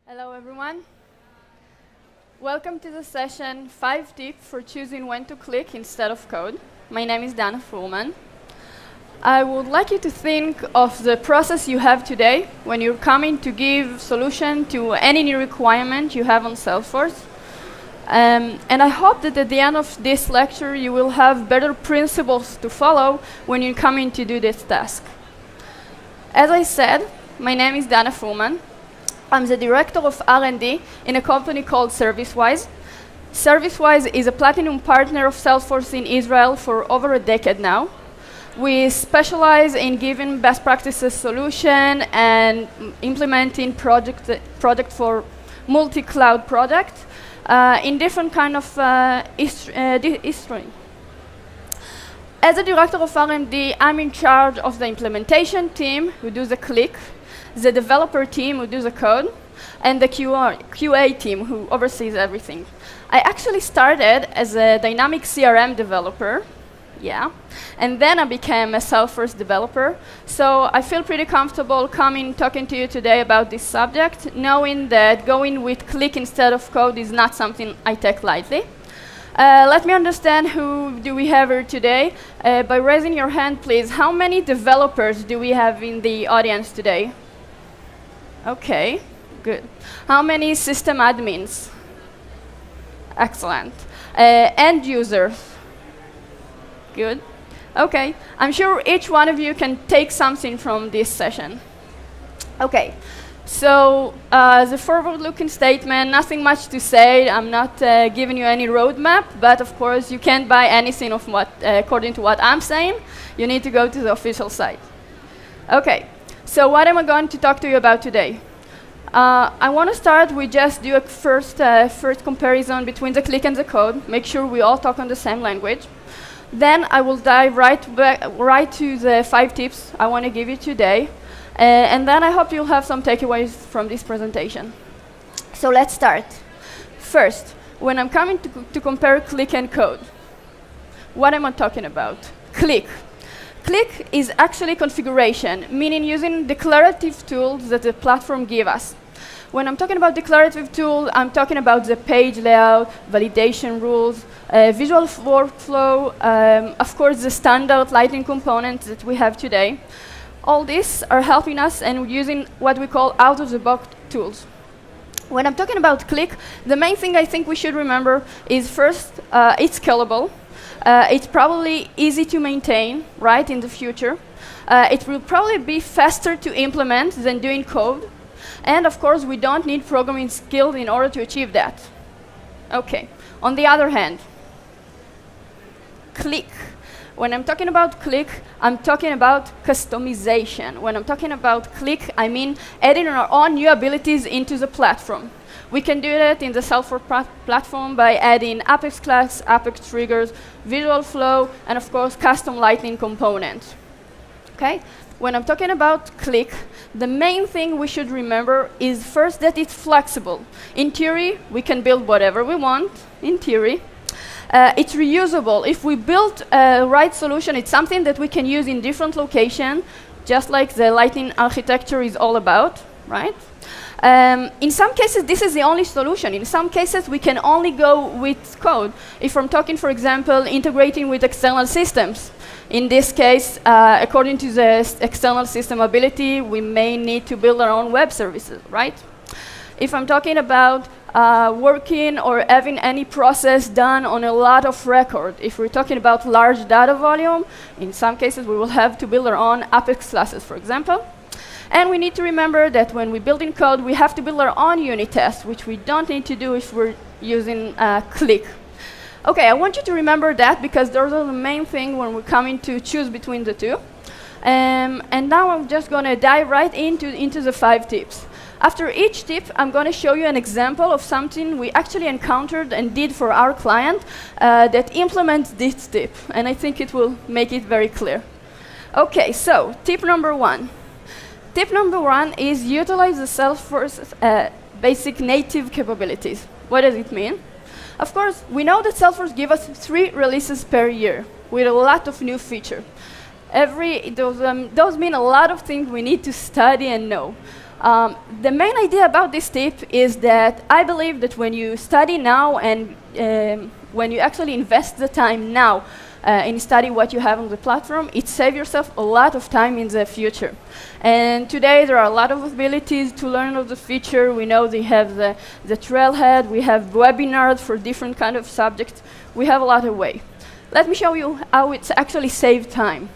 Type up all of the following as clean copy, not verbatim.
Hello, everyone. Welcome to the session 5 tips for choosing when to click instead of code. My name is Dana Fullman. I would like you to think of the process you have today when you're coming to give solution to any new requirement you have on Salesforce. And I hope that at the end of this lecture you will have better principles to follow when you're coming to do this task. As I said, my name is Dana Fullman. I'm the director of R&D in a company called ServiceWise. ServiceWise is a platinum partner of Salesforce in Israel for over a decade now. We specialize in giving best practices solution and implementing project for multi-cloud projects in different kind of history. As a director of R&D, I'm in charge of the implementation team who do the click, the developer team who do the code, and the QA team who oversees everything. I actually started as a dynamic CRM developer, and then I became a Salesforce developer. So I feel pretty comfortable talking to you today about this subject, knowing that going with click instead of code is not something I take lightly. Let me understand who do we have here today. By raising your hand, please. How many developers do we have in the audience today? Okay, good. How many system admins? Excellent. End users? Good. Okay, I'm sure each one of you can take something from this session. Okay, so the forward-looking statement, nothing much to say. I'm not giving you any roadmap, but of course you can't buy anything of according to what I'm saying. You need to go to the official site. Okay. So what am I going to talk to you about today? I want to start with just do a first comparison between the click and the code, make sure we all talk on the same language. Then I will dive right to the 5 tips I want to give you today. And then I hope you'll have some takeaways from this presentation. So let's start. First, when I'm coming to compare click and code, what am I talking about? Click. Click is actually configuration, meaning using declarative tools that the platform gives us. When I'm talking about declarative tools, I'm talking about the page layout, validation rules, visual workflow, of course the standard Lightning components that we have today. All these are helping us and using what we call out-of-the-box tools. When I'm talking about click, the main thing I think we should remember is first, it's scalable. It's probably easy to maintain, right, in the future. It will probably be faster to implement than doing code. And of course, we don't need programming skills in order to achieve that. Okay, on the other hand, click. When I'm talking about click, I'm talking about customization. When I'm talking about click, I mean adding our own new abilities into the platform. We can do that in the Salesforce platform by adding Apex class, Apex triggers, visual flow, and of course, custom Lightning components. Okay? When I'm talking about click, the main thing we should remember is first that it's flexible. In theory, we can build whatever we want, in theory. It's reusable. If we build a right solution, it's something that we can use in different locations, just like the Lightning architecture is all about, right? In some cases, this is the only solution. In some cases, we can only go with code. If I'm talking, for example, integrating with external systems. In this case, according to the external system ability, we may need to build our own web services, right? If I'm talking about working or having any process done on a lot of record, if we're talking about large data volume, in some cases, we will have to build our own Apex classes, for example. And we need to remember that when we build in code, we have to build our own unit tests, which we don't need to do if we're using click. Okay, I want you to remember that because those are the main thing when we're coming to choose between the two. And now I'm just going to dive right into the 5 tips. After each tip, I'm going to show you an example of something we actually encountered and did for our client that implements this tip. And I think it will make it very clear. Okay, so tip number 1. Tip number 1 is utilize the Salesforce basic native capabilities. What does it mean? Of course, we know that Salesforce gives us 3 releases per year with a lot of new features. Those mean a lot of things we need to study and know. The main idea about this tip is that I believe that when you study now and when you actually invest the time now and study what you have on the platform, it saves yourself a lot of time in the future. And today there are a lot of abilities to learn of the feature. We know they have the trailhead, we have webinars for different kind of subjects. We have a lot of way. Let me show you how it's actually saved time.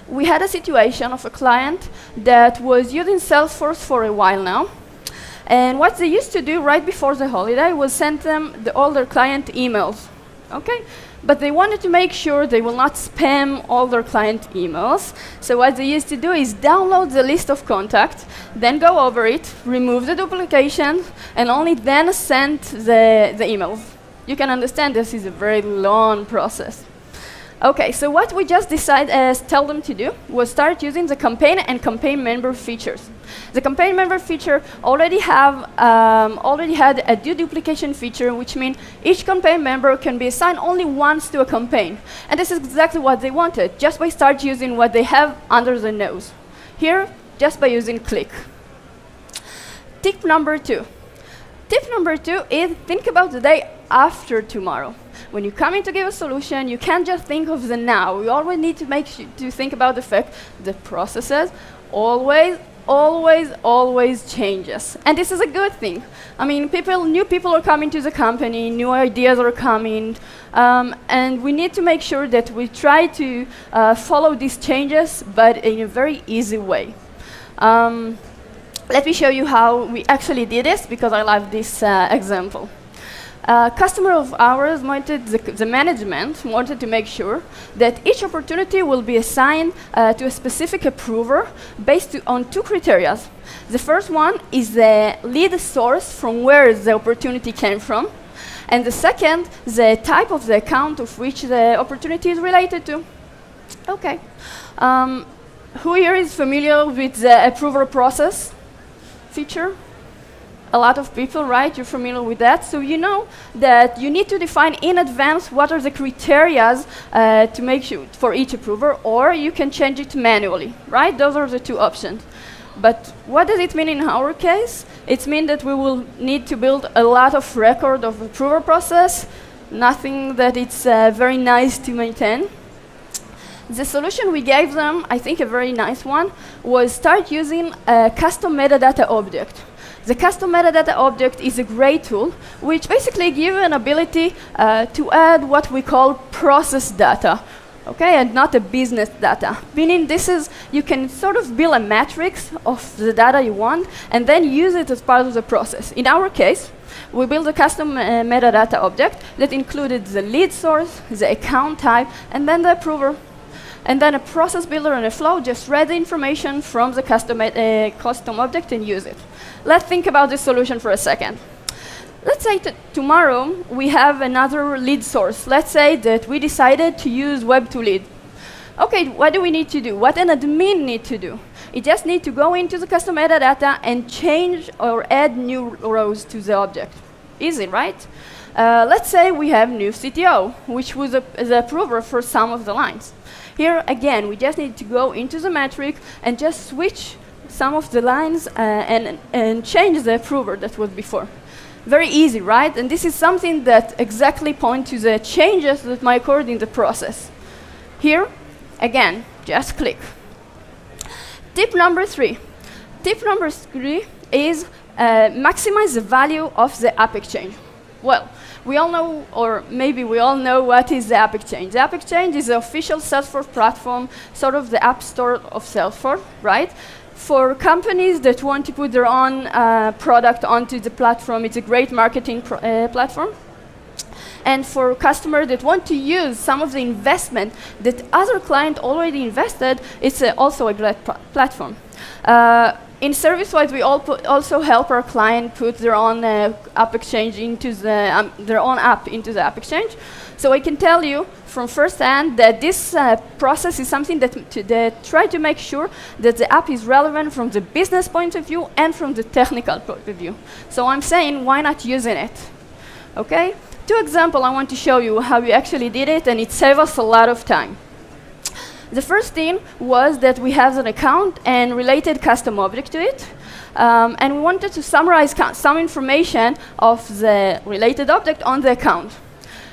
We had a situation of a client that was using Salesforce for a while now. And what they used to do right before the holiday was send them all their client emails. Okay? But they wanted to make sure they will not spam all their client emails. So what they used to do is download the list of contacts, then go over it, remove the duplication, and only then send the emails. You can understand this is a very long process. Okay, so what we just tell them to do was start using the campaign and campaign member features. The campaign member feature already had a deduplication feature, which means each campaign member can be assigned only once to a campaign. And this is exactly what they wanted, just by start using what they have under the nose. Here, just by using click. Tip number 2. Tip number 2 is think about the day after tomorrow. When you come in to give a solution, you can't just think of the now. You always need to think about the fact that processes always changes. And this is a good thing. I mean, new people are coming to the company, new ideas are coming, and we need to make sure that we try to follow these changes, but in a very easy way. Let me show you how we actually did this, because I love this example. Customer of ours the management wanted to make sure that each opportunity will be assigned to a specific approver based on 2 criteria. The first one is the lead source from where the opportunity came from, and the second, the type of the account of which the opportunity is related to. Okay. Who here is familiar with the approver process feature? A lot of people, right? You're familiar with that. So you know that you need to define in advance what are the criteria to make sure for each approver, or you can change it manually, right? Those are the 2 options. But what does it mean in our case? It means that we will need to build a lot of record of approval process, nothing that it's very nice to maintain. The solution we gave them, I think a very nice one, was start using a custom metadata object. The custom metadata object is a great tool, which basically gives you an ability to add what we call process data, okay, and not a business data. Meaning you can sort of build a matrix of the data you want, and then use it as part of the process. In our case, we built a custom metadata object that included the lead source, the account type, and then the approver. And then a process builder and a flow just read the information from the custom object and use it. Let's think about this solution for a second. Let's say tomorrow we have another lead source. Let's say that we decided to use Web2Lead. Okay, what do we need to do? What an admin need to do? It just need to go into the custom metadata and change or add new rows to the object. Easy, right? Let's say we have new CTO, which was the approver for some of the lines. Here, again, we just need to go into the metric and just switch some of the lines and change the approver that was before. Very easy, right? And this is something that exactly points to the changes that might occur in the process. Here, again, just click. Tip number 3. Tip number 3 is maximize the value of the AppExchange. Well, we all know, or maybe we all know, what is the AppExchange. The AppExchange is the official Salesforce platform, sort of the app store of Salesforce, right? For companies that want to put their own product onto the platform, it's a great marketing platform. And for customers that want to use some of the investment that other clients already invested, it's also a great platform. In ServiceWise, we also help our client put their own AppExchange into their own app into the AppExchange. So I can tell you from first hand that this process is something that try to make sure that the app is relevant from the business point of view and from the technical point of view. So I'm saying, why not using it? Okay? 2 examples I want to show you how we actually did it, and it saved us a lot of time. The first thing was that we have an account and related custom object to it. And we wanted to summarize some information of the related object on the account.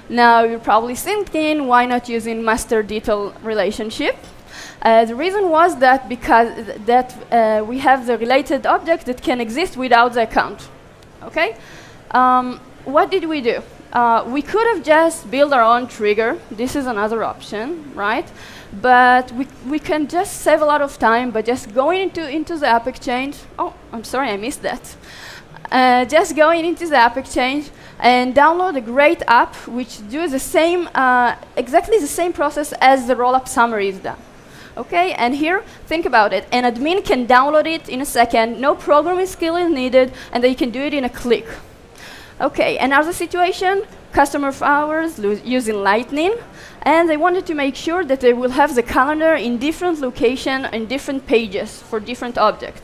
Now, you're probably thinking, why not using master detail relationship? The reason was that because we have the related object that can exist without the account. Okay? What did we do? We could have just built our own trigger. This is another option, right? But we can just save a lot of time by just going into the AppExchange. Oh, I'm sorry, I missed that. Just going into the AppExchange and download a great app which do the same, exactly the same process as the roll-up summary is done. Okay, and here, think about it. An admin can download it in a second, no programming skill is needed, and they can do it in a click. Okay, another situation, customer of ours using Lightning, and they wanted to make sure that they will have the calendar in different location and different pages for different objects.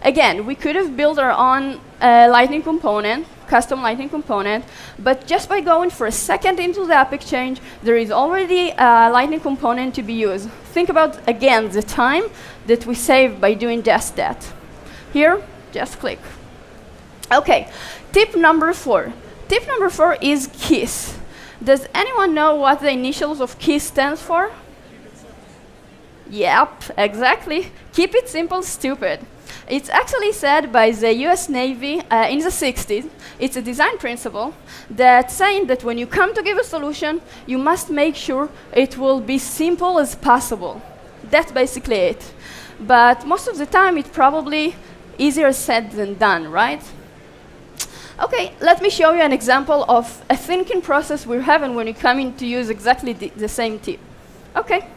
Again, we could have built our own Lightning component, custom Lightning component, but just by going for a second into the AppExchange, there is already a Lightning component to be used. Think about, again, the time that we save by doing just that. Here, just click. Okay, tip number 4. Tip number 4 is KISS. Does anyone know what the initials of KISS stands for? Yep, exactly. Keep it simple, stupid. It's actually said by the US Navy in the 60s. It's a design principle that's saying that when you come to give a solution, you must make sure it will be simple as possible. That's basically it. But most of the time, it's probably easier said than done, right? Okay, let me show you an example of a thinking process we're having when you come in to use exactly the same tip. Okay,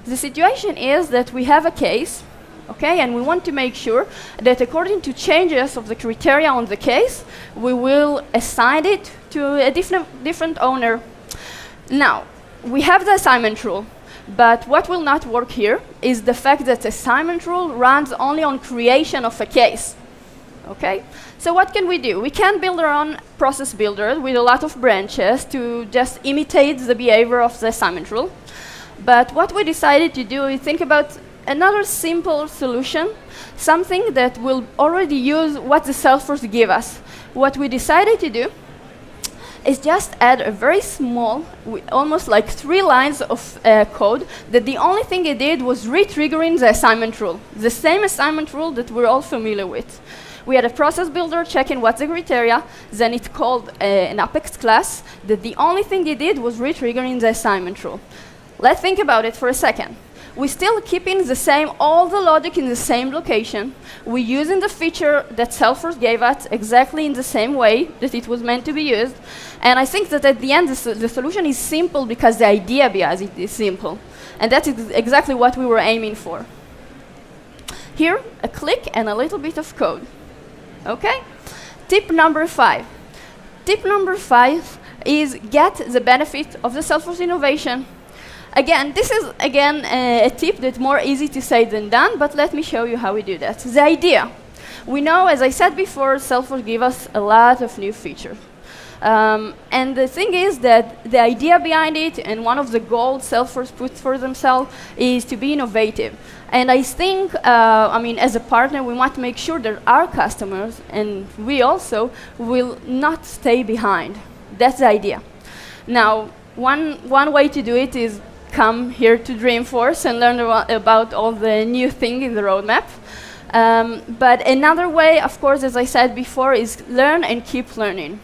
the situation is that we have a case, okay, and we want to make sure that according to changes of the criteria on the case, we will assign it to a different owner. Now, we have the assignment rule, but what will not work here is the fact that the assignment rule runs only on creation of a case. Okay, so what can we do? We can build our own process builder with a lot of branches to just imitate the behavior of the assignment rule. But what we decided to do is think about another simple solution, something that will already use what the Salesforce give us. What we decided to do is just add a very small, almost like 3 lines of code that the only thing it did was re-triggering the assignment rule, the same assignment rule that we're all familiar with. We had a process builder checking what's the criteria, then it called an Apex class that the only thing it did was re-triggering the assignment rule. Let's think about it for a second. We're still keeping the same, all the logic in the same location. We're using the feature that Salesforce gave us exactly in the same way that it was meant to be used. And I think that at the end, the solution is simple because the idea behind it is simple. And that's exactly what we were aiming for. Here, a click and a little bit of code. Okay? Tip number 5. Tip number 5 is get the benefit of the Salesforce innovation. Again, this is, a tip that's more easy to say than done, but let me show you how we do that. The idea. We know, as I said before, Salesforce gives us a lot of new features. And the thing is that the idea behind it, and one of the goals Salesforce puts for themselves, is to be innovative. And I think, as a partner, we want to make sure that our customers, and we also, will not stay behind. That's the idea. Now, one way to do it is come here to Dreamforce and learn about all the new things in the roadmap. But another way, of course, as I said before, is learn and keep learning.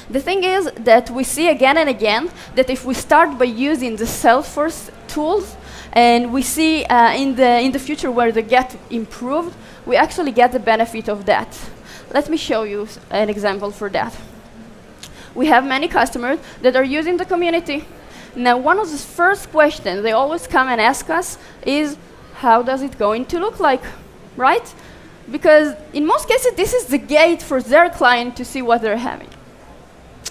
The thing is that we see again and again that if we start by using the Salesforce tools, and we see in the future where they get improved, we actually get the benefit of that. Let me show you an example for that. We have many customers that are using the community. Now, one of the first questions they always come and ask us is, how does it going to look like, right? Because in most cases, this is the gate for their client to see what they're having.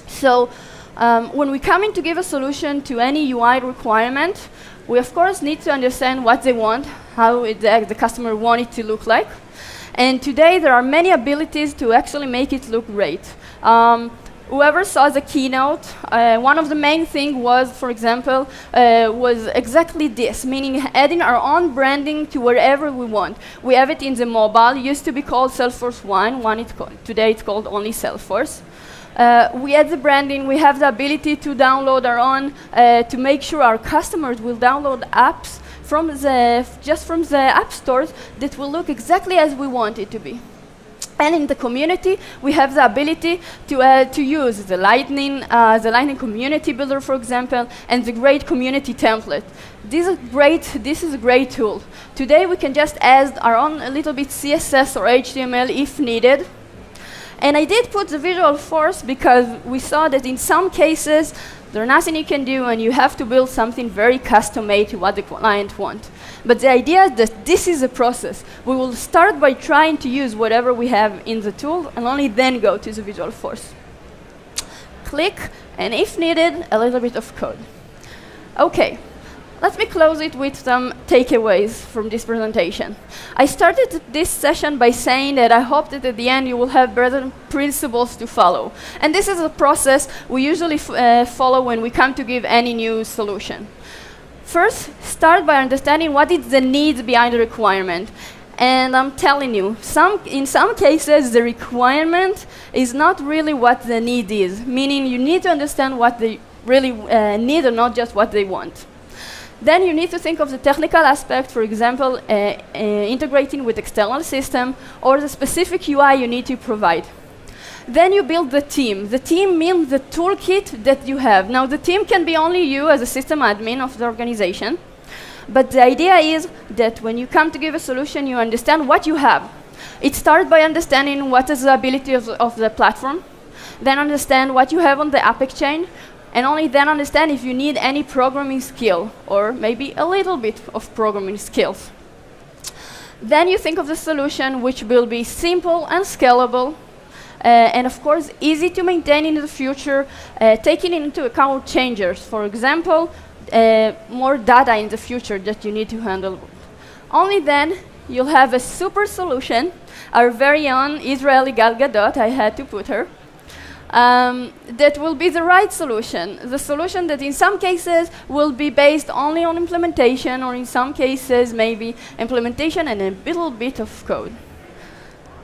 So when we come in to give a solution to any UI requirement, we of course need to understand what they want, how the customer wants it to look like. And today there are many abilities to actually make it look great. Whoever saw the keynote, one of the main things was, for example, was exactly this, meaning adding our own branding to wherever we want. We have it in the mobile, used to be called Salesforce today it's called only Salesforce. We add the branding, we have the ability to download our own, to make sure our customers will download apps just from the app stores that will look exactly as we want it to be. And in the community, we have the ability to use the Lightning Community Builder, for example, and the Great Community Template. This is a great tool. Today, we can just add our own a little bit CSS or HTML if needed. And I did put the visual force because we saw that in some cases, there's nothing you can do, and you have to build something very custom-made to what the client wants. But the idea is that this is a process. We will start by trying to use whatever we have in the tool, and only then go to the visual force. Click, and if needed, a little bit of code. OK. Let me close it with some takeaways from this presentation. I started this session by saying that I hope that at the end you will have better principles to follow. And this is a process we usually follow when we come to give any new solution. First, start by understanding what is the need behind the requirement. And I'm telling you, in some cases, the requirement is not really what the need is, meaning you need to understand what they really need and not just what they want. Then you need to think of the technical aspect, for example, integrating with external system or the specific UI you need to provide. Then you build the team. The team means the toolkit that you have. Now, the team can be only you as a system admin of the organization. But the idea is that when you come to give a solution, you understand what you have. It starts by understanding what is the ability of the platform, then understand what you have on the AppExchange, and only then understand if you need any programming skill, or maybe a little bit of programming skills. Then you think of the solution, which will be simple and scalable, and of course, easy to maintain in the future, taking into account changes. For example, more data in the future that you need to handle. Only then you'll have a super solution, our very own Israeli Gal Gadot, I had to put her, that will be the right solution. The solution that in some cases will be based only on implementation, or in some cases maybe implementation and a little bit of code.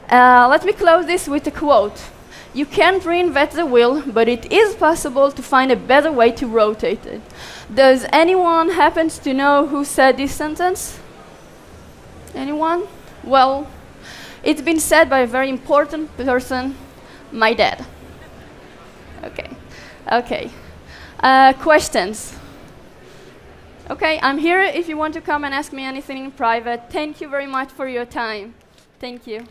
Let me close this with a quote. You can't reinvent the wheel, but it is possible to find a better way to rotate it. Does anyone happen to know who said this sentence? Anyone? Well, it's been said by a very important person, my dad. Okay. Questions? Okay, I'm here if you want to come and ask me anything in private. Thank you very much for your time. Thank you.